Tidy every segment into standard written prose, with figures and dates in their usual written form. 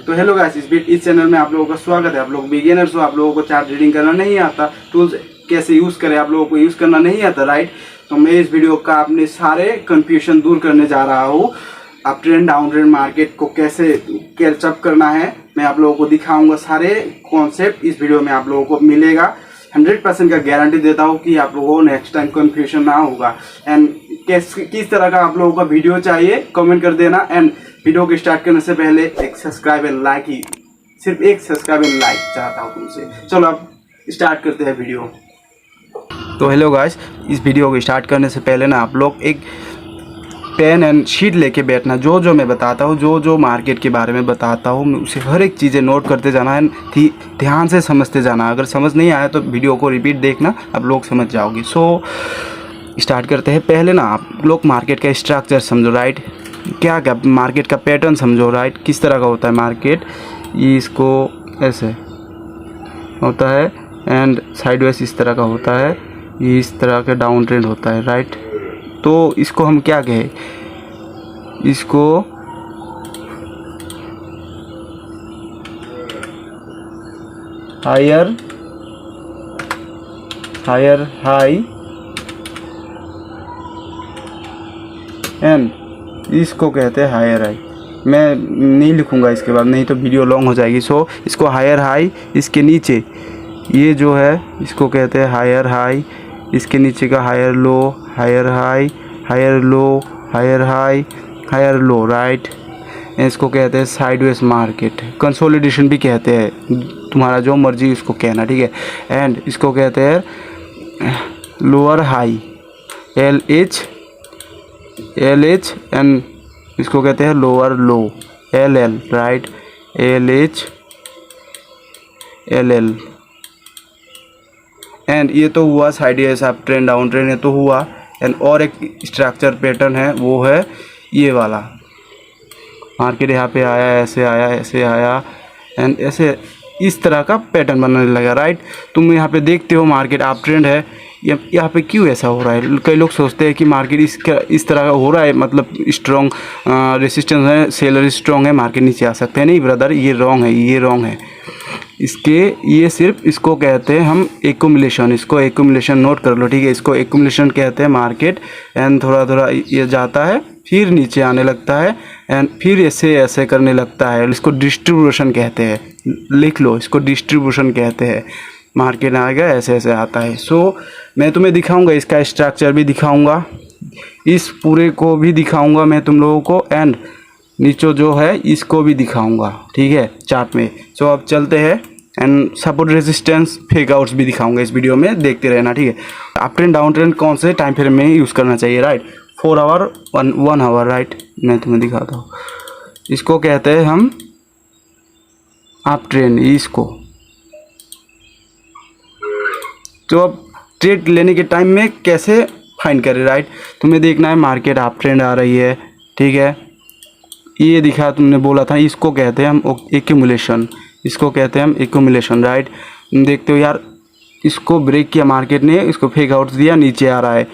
तो hello guys, इस channel में आप लोगों का स्वागत है। आप लोग बिगिनर्स हो, आप लोगों को चार्ट रीडिंग करना नहीं आता, टूल्स कैसे यूज़ करें आप लोगों को यूज़ करना नहीं आता, राइट। तो मैं इस वीडियो का अपने सारे कन्फ्यूजन दूर करने जा रहा हूँ। Up trend down trend market को कैसे कैचअप करना है मैं आप लोगों को दिखाऊंगा। सारे कॉन्सेप्ट इस वीडियो में आप लोगों को मिलेगा। 100% का गारंटी देता हूँ कि आप लोगों को नेक्स्ट टाइम कन्फ्यूजन ना होगा। एंड किस तरह का आप लोगों का वीडियो चाहिए कमेंट कर देना। एंड वीडियो को स्टार्ट करने से पहले एक सब्सक्राइब एंड लाइक ही, सिर्फ एक सब्सक्राइब एंड लाइक चाहता हूँ तुमसे। चलो अब स्टार्ट करते हैं वीडियो। तो हेलो गाइस, इस वीडियो को स्टार्ट करने से पहले ना आप लोग एक पेन एंड शीट लेके बैठना। जो मैं बताता हूँ, जो मार्केट के बारे में बताता हूँ, उसे हर एक चीज़ें नोट करते जाना है, ध्यान से समझते जाना। अगर समझ नहीं आया तो वीडियो को रिपीट देखना, आप लोग समझ जाओगे। सो स्टार्ट करते हैं। पहले ना आप लोग मार्केट का स्ट्रक्चर समझो, राइट। क्या मार्केट का पैटर्न समझो, राइट। किस तरह का होता है मार्केट, ये इसको ऐसे होता है एंड साइडवेज इस तरह का होता है, ये इस तरह का डाउन ट्रेंड होता है, राइट। तो इसको हम क्या कहें, इसको हायर हाई एंड इसको कहते हैं हायर हाई। मैं नहीं लिखूंगा इसके बाद, नहीं तो वीडियो लॉन्ग हो जाएगी। सो इसको हायर हाई, इसके नीचे ये जो है इसको कहते हैं हायर हाई, इसके नीचे का higher low, higher high, higher low, higher high, higher low, right. इसको कहते हैं साइडवेज मार्केट, कंसोलिडेशन भी कहते हैं, तुम्हारा जो मर्जी इसको कहना, ठीक है। एंड इसको कहते हैं lower high, L H and इसको कहते हैं lower low, L L, right. L H L L. And ये तो हुआ sideways up trend down trend, ये तो हुआ। एंड और एक स्ट्रक्चर पैटर्न है, वो है ये वाला। मार्केट यहाँ पे आया, ऐसे आया, ऐसे आया एंड ऐसे इस तरह का पैटर्न बनने लगा, राइट। तुम यहाँ पे देखते हो मार्केट अप ट्रेंड है, यहाँ पे क्यों ऐसा हो रहा है। कई लोग सोचते हैं कि मार्केट इस तरह का हो रहा है, मतलब स्ट्रॉन्ग रेसिस्टेंस है, सेलर स्ट्रॉन्ग है, मार्केट नीचे आ सकते हैं। नहीं ब्रदर, ये रॉन्ग है, ये रॉन्ग है। ये सिर्फ इसको कहते हैं हम एक्यूमुलेशन। इसको एक्यूमुलेशन नोट कर लो, ठीक है। इसको एक्यूमुलेशन कहते हैं मार्केट। एंड थोड़ा ये जाता है, फिर नीचे आने लगता है एंड फिर ऐसे करने लगता है। इसको डिस्ट्रीब्यूशन कहते हैं, लिख लो, इसको डिस्ट्रीब्यूशन कहते हैं। मार्केट आएगा, ऐसे आता है। सो मैं तुम्हें दिखाऊंगा, इसका स्ट्रक्चर भी दिखाऊंगा, इस पूरे को भी दिखाऊंगा मैं तुम लोगों को, एंड नीचे जो है इसको भी दिखाऊंगा, ठीक है, चार्ट में। सो अब चलते हैं। And support resistance fake outs भी दिखाऊंगा इस वीडियो में, देखते रहना, ठीक है। अप ट्रेंड डाउन ट्रेंड कौन से टाइम फ्रेम में यूज़ करना चाहिए, राइट। 4 our 1 our, right. मैं तुम्हें दिखाता हूँ। इसको कहते हैं हम अप ट्रेंड, इसको। तो अब ट्रेड लेने के टाइम में कैसे फाइंड करें, राइट। तुम्हें देखना है मार्केट अप ट्रेंड आ रही है, ठीक है। ये दिखा, तुमने बोला था, इसको कहते हैं हम एक्यूमुलेशन, इसको कहते हैं हम एक्यूमुलेशन, राइट। देखते हो यार, इसको ब्रेक किया मार्केट ने, इसको फेक आउट दिया, नीचे आ रहा है।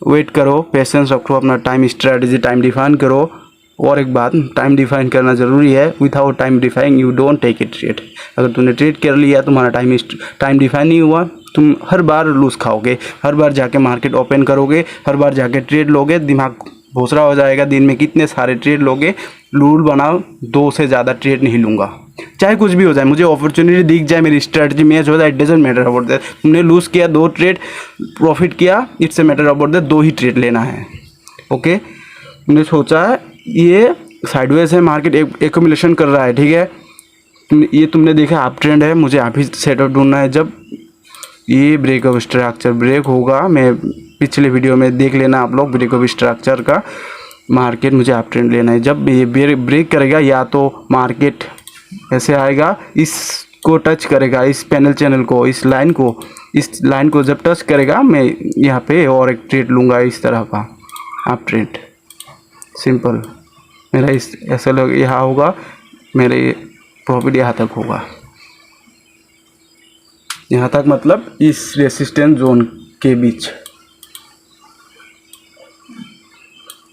वेट करो, पेशेंस रखो, अपना टाइम स्ट्रेटजी टाइम डिफाइन करो। और एक बात, टाइम डिफाइन करना ज़रूरी है। Without time define you don't take it trade. अगर तुमने ट्रेड कर लिया, तुम्हारा टाइम डिफाइन नहीं हुआ, तुम हर बार लूज खाओगे। हर बार जाके मार्केट ओपन करोगे, हर बार जाके ट्रेड लोगे, दिमाग भोसरा हो जाएगा। दिन में कितने सारे ट्रेड लोगे। रूल बनाओ, 2 से ज़्यादा ट्रेड नहीं लूँगा, चाहे कुछ भी हो जाए। मुझे अपॉर्चुनिटी दिख जाए, मेरी स्ट्रेटजी मैच हो जाए, it doesn't matter about that. तुमने लूज़ किया 2 ट्रेड, प्रॉफिट किया, it's a matter about that, 2 he trade लेना है, ओके। तुमने सोचा है ये साइडवेज है, मार्केट एक्यूमुलेशन कर रहा है, ठीक है। ये तुमने देखा अप ट्रेंड है, मुझे अभी सेटअप ढूंढना है। जब ये ब्रेकअप स्ट्रक्चर ब्रेक होगा, मैं पिछले वीडियो में देख लेना आप लोग, ब्रेकअप स्ट्रक्चर का मार्केट मुझे अप ट्रेंड लेना है। जब ये ब्रेक करेगा, या तो मार्केट ऐसे आएगा, इसको टच करेगा, इस पैनल चैनल को, इस लाइन को जब टच करेगा, मैं यहाँ पे और एक ट्रेड लूँगा, इस तरह का अप ट्रेंड। सिंपल, मेरा इस ऐसा लोग यहाँ होगा, मेरे प्रॉफिट यहाँ तक होगा। यहाँ तक मतलब इस रेसिस्टेंस जोन के बीच।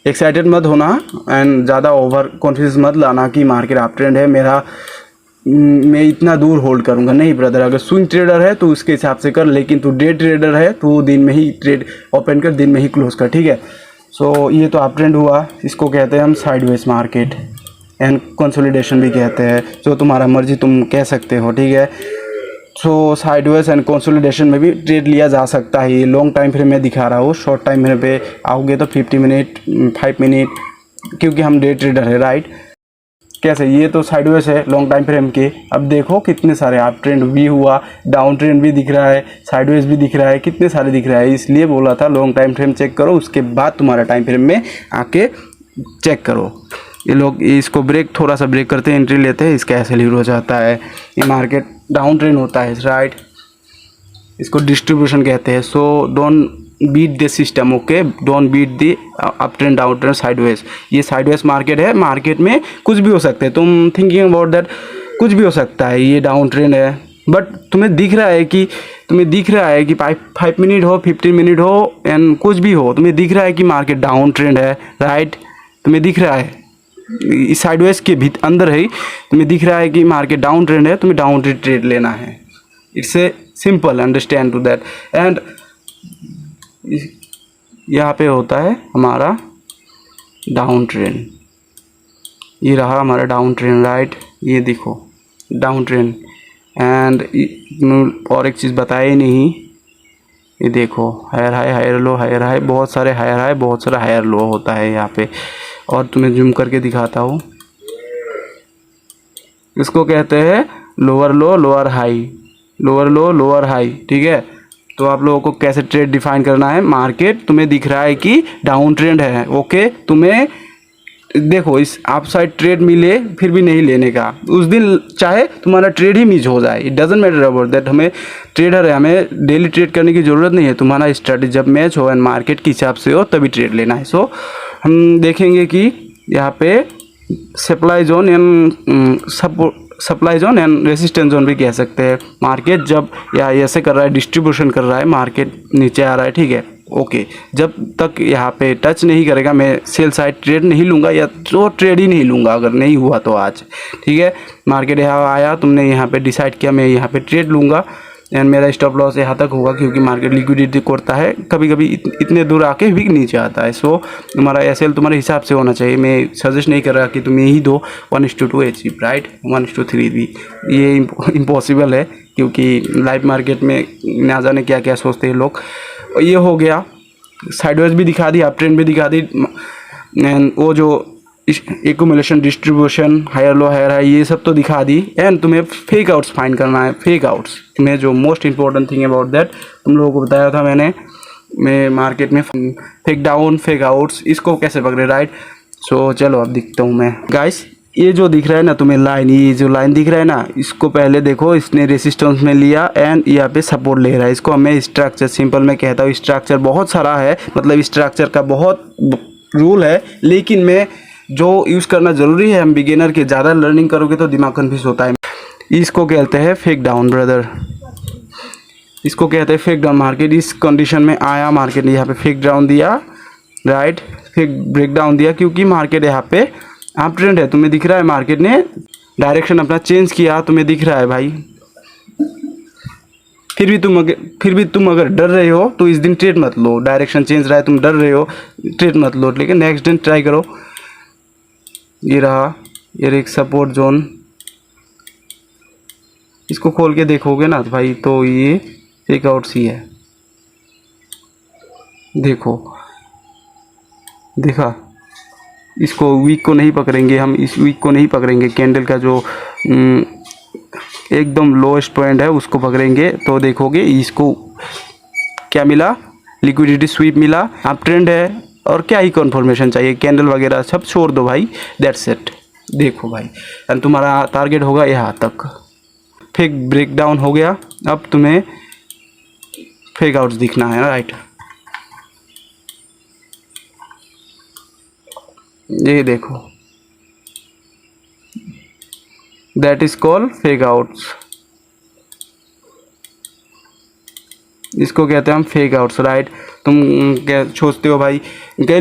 एक्साइटेड मत होना एंड ज़्यादा ओवर कॉन्फिडेंस मत लाना कि मार्केट अप ट्रेंड है, मेरा मैं इतना दूर होल्ड करूँगा, नहीं ब्रदर। अगर स्विंग ट्रेडर है तो उसके हिसाब से कर, लेकिन तू डे ट्रेडर है तो दिन में ही ट्रेड ओपन कर, दिन में ही क्लोज कर, ठीक है। सो ये तो अप ट्रेंड हुआ, इसको कहते हैं हम साइडवेज मार्केट एंड कंसोलिडेशन भी कहते हैं, जो तुम्हारा मर्जी तुम कह सकते हो, ठीक है। सो साइडवेज एंड कंसोलिडेशन में भी ट्रेड लिया जा सकता है। ये लॉन्ग टाइम फ्रेम में दिखा रहा हूँ, शॉर्ट टाइम फ्रेम पे आओगे तो 50 मिनट 5 मिनट, क्योंकि हम डे ट्रेडर है, राइट। कैसे, ये तो साइडवेज है लॉन्ग टाइम फ्रेम के। अब देखो कितने सारे अप ट्रेंड भी हुआ, डाउन ट्रेंड भी दिख रहा है, साइडवेज भी दिख रहा है, कितने सारे दिख रहा है। इसलिए बोला था लॉन्ग टाइम फ्रेम चेक करो, उसके बाद तुम्हारा टाइम फ्रेम में आके चेक करो। ये लोग इसको ब्रेक, थोड़ा सा ब्रेक करते हैं, एंट्री लेते हैं, इसका ऐसे लीवर हो जाता है। ये मार्केट डाउन ट्रेंड होता है, राइट। इसको डिस्ट्रीब्यूशन कहते हैं। So don't beat the system, okay, don't beat the up trend down trend sideways. ये साइडवेज मार्केट है, मार्केट में कुछ भी हो सकता है, तुम थिंकिंग अबाउट दैट, कुछ भी हो सकता है। ये डाउन ट्रेंड है, बट तुम्हें दिख रहा है कि 5 मिनट हो, 15 मिनट हो एंड कुछ भी हो, तुम्हें दिख रहा है कि मार्केट डाउन ट्रेंड है, राइट। तुम्हें दिख रहा है इस साइडवेज के अंदर है, तुम्हें दिख रहा है कि मार्केट डाउन ट्रेंड है, तुम्हें डाउन ट्रेड लेना है। It's a simple, understand to that. And यहाँ पे होता है हमारा डाउन ट्रेंड, ये रहा हमारा डाउन ट्रेंड, राइट। ये देखो डाउन ट्रेंड। एंड और एक चीज़ बताया ही नहीं, ये देखो higher high, higher low, higher high, बहुत सारे हायर हाई, बहुत सारा हायर लो होता है यहाँ पे। और तुम्हें जूम करके दिखाता हूँ, इसको कहते हैं लोअर लो लोअर हाई, लोअर लो लोअर हाई, ठीक है। तो आप लोगों को कैसे ट्रेड डिफाइन करना है, मार्केट तुम्हें दिख रहा है कि डाउन ट्रेंड है, ओके, तुम्हें देखो इस आप साइड ट्रेड मिले फिर भी नहीं लेने का, उस दिन चाहे तुम्हारा ट्रेड ही मिस हो जाए, it doesn't matter about that. हमें ट्रेडर है, हमें डेली ट्रेड करने की ज़रूरत नहीं है। तुम्हारा स्ट्रेटजी जब मैच हो एंड मार्केट के हिसाब से हो तभी ट्रेड लेना है। सो हम देखेंगे कि यहाँ पे supply zone and supply zone and resistance zone भी कह सकते हैं। मार्केट जब या ऐसे कर रहा है, डिस्ट्रीब्यूशन कर रहा है, मार्केट नीचे आ रहा है, ठीक है, ओके। जब तक यहाँ पे टच नहीं करेगा, मैं सेल साइड ट्रेड नहीं लूँगा, या तो ट्रेड ही नहीं लूँगा अगर नहीं हुआ तो आज, ठीक है। मार्केट यहाँ आया, तुमने यहाँ पे डिसाइड किया मैं यहाँ पे ट्रेड लूँगा एंड मेरा स्टॉप लॉस यहाँ तक होगा, क्योंकि मार्केट लिक्विडिटी करता है, कभी कभी इतने दूर आके भी नीचे आता है। सो तुम्हारा एसएल तुम्हारे हिसाब से होना चाहिए। मैं सजेस्ट नहीं कर रहा कि तुम यही दो 1:2 अचीव, राइट, 1:3 भी, ये इम्पॉसिबल है, क्योंकि लाइव मार्केट में ना जाने क्या क्या सोचते हैं लोग। ये हो गया, साइडवेज भी दिखा दी, अप ट्रेंड भी दिखा दी, एंड वो जो accumulation, distribution, higher low higher high, ये सब तो दिखा दी। एंड तुम्हें फेक आउट्स फाइंड करना है, फेक आउट्स। तुम्हें जो most important thing about that तुम लोगों को बताया था मैं मार्केट में फेक डाउन, फेक आउट्स, इसको कैसे पकड़े, राइट। सो चलो अब दिखता हूँ मैं गाइस। ये जो दिख रहा है ना तुम्हें लाइन, ये जो लाइन दिख रहा है ना, इसको पहले देखो, इसने रेसिस्टेंस में लिया एंड यहाँ पे सपोर्ट ले रहा है। इसको हमें स्ट्रक्चर, सिंपल मैं कहता हूँ, स्ट्रक्चर बहुत सारा है, मतलब स्ट्रक्चर का बहुत रूल है, लेकिन मैं जो यूज़ करना ज़रूरी है, हम बिगिनर के, ज़्यादा लर्निंग करोगे तो दिमाग कन्फ्यूज होता है। इसको कहते हैं फेक डाउन ब्रदर, इसको कहते हैं फेक डाउन। मार्केट इस कंडीशन में आया, मार्केट ने यहाँ पे फेक डाउन दिया, राइट, फेक ब्रेक डाउन दिया, क्योंकि मार्केट यहाँ पे अप ट्रेंड है। तुम्हें दिख रहा है मार्केट ने डायरेक्शन अपना चेंज किया, तुम्हें दिख रहा है भाई। फिर भी तुम अगर डर रहे हो तो इस दिन ट्रेड मत लो, डायरेक्शन चेंज रहा है, तुम डर रहे हो, ट्रेड मत लो, लेकिन नेक्स्ट दिन ट्राई करो। ये रहा, ये एक सपोर्ट जोन, इसको खोल के देखोगे ना भाई तो ये फेक आउट्स ही है। देखो देखा, इसको वीक को नहीं पकड़ेंगे हम, इस वीक को नहीं पकड़ेंगे, कैंडल का जो एकदम लोएस्ट पॉइंट है उसको पकड़ेंगे। तो देखोगे इसको क्या मिला, लिक्विडिटी स्वीप मिला, अप ट्रेंड है, और क्या ही कन्फर्मेशन चाहिए, कैंडल वगैरह सब छोड़ दो भाई, दैट्स इट। देखो भाई, एंड तुम्हारा टारगेट होगा यहाँ तक। फेक ब्रेक डाउन हो गया, अब तुम्हें फेक आउट्स दिखना है, राइट। ये देखो, that is called fake outs, इसको कहते हैं हम फेक आउट्स, राइट। तुम क्या सोचते हो भाई, कई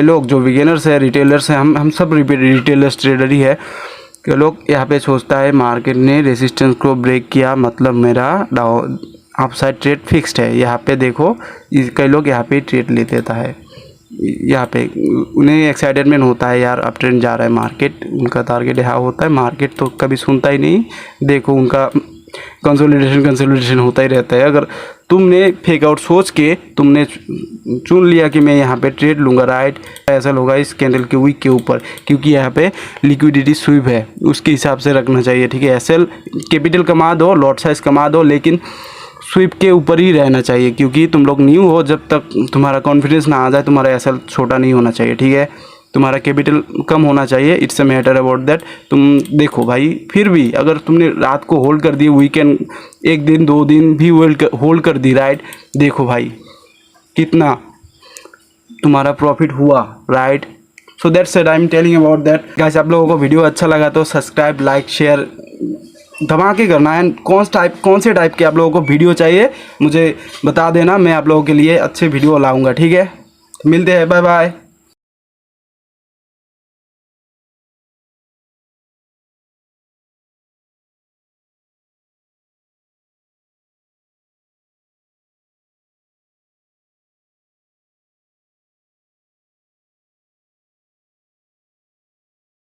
लोग जो बिगिनर्स है, रिटेलर्स हैं, हम सब रिटेलर्स ट्रेडर ही है, कि लोग यहाँ पे सोचता है मार्केट ने रेजिस्टेंस को ब्रेक किया, मतलब मेरा डाउन अपसाइड ट्रेड फिक्स्ड है। यहाँ पे देखो कई लोग यहाँ पे ट्रेड ले लेता है, यहाँ पे उन्हें एक्साइटमेंट होता है यार अप ट्रेंड जा रहा है मार्केट, उनका टारगेट यहाँ होता है। मार्केट तो कभी सुनता ही नहीं, देखो उनका कंसोलिडेशन होता ही रहता है। अगर तुमने फेक आउट सोच के तुमने चुन लिया कि मैं यहाँ पे ट्रेड लूँगा, राइट, ऐसा होगा इस कैंडल के वीक के ऊपर, क्योंकि यहाँ पे लिक्विडिटी स्वीप है, उसके हिसाब से रखना चाहिए, ठीक है। एसएल कैपिटल कमा दो, लॉट साइज कमा दो, लेकिन स्वीप के ऊपर ही रहना चाहिए, क्योंकि तुम लोग न्यू हो, जब तक तुम्हारा कॉन्फिडेंस ना आ जाए तुम्हारा एसएल छोटा नहीं होना चाहिए, ठीक है। तुम्हारा कैपिटल कम होना चाहिए, it's a matter about that. तुम देखो भाई, फिर भी अगर तुमने रात को होल्ड कर दी, वीकेंड 1 दिन 2 दिन भी होल्ड कर दी, राइट, देखो भाई कितना तुम्हारा प्रॉफिट हुआ, right. So that's it, I am telling about that guys. आप लोगों को वीडियो अच्छा लगा तो सब्सक्राइब, लाइक, शेयर धमाके करना है। कौन से टाइप के आप लोगों को वीडियो चाहिए मुझे बता देना, मैं आप लोगों के लिए अच्छे वीडियो लाऊंगा, ठीक है। मिलते हैं, बाय बाय।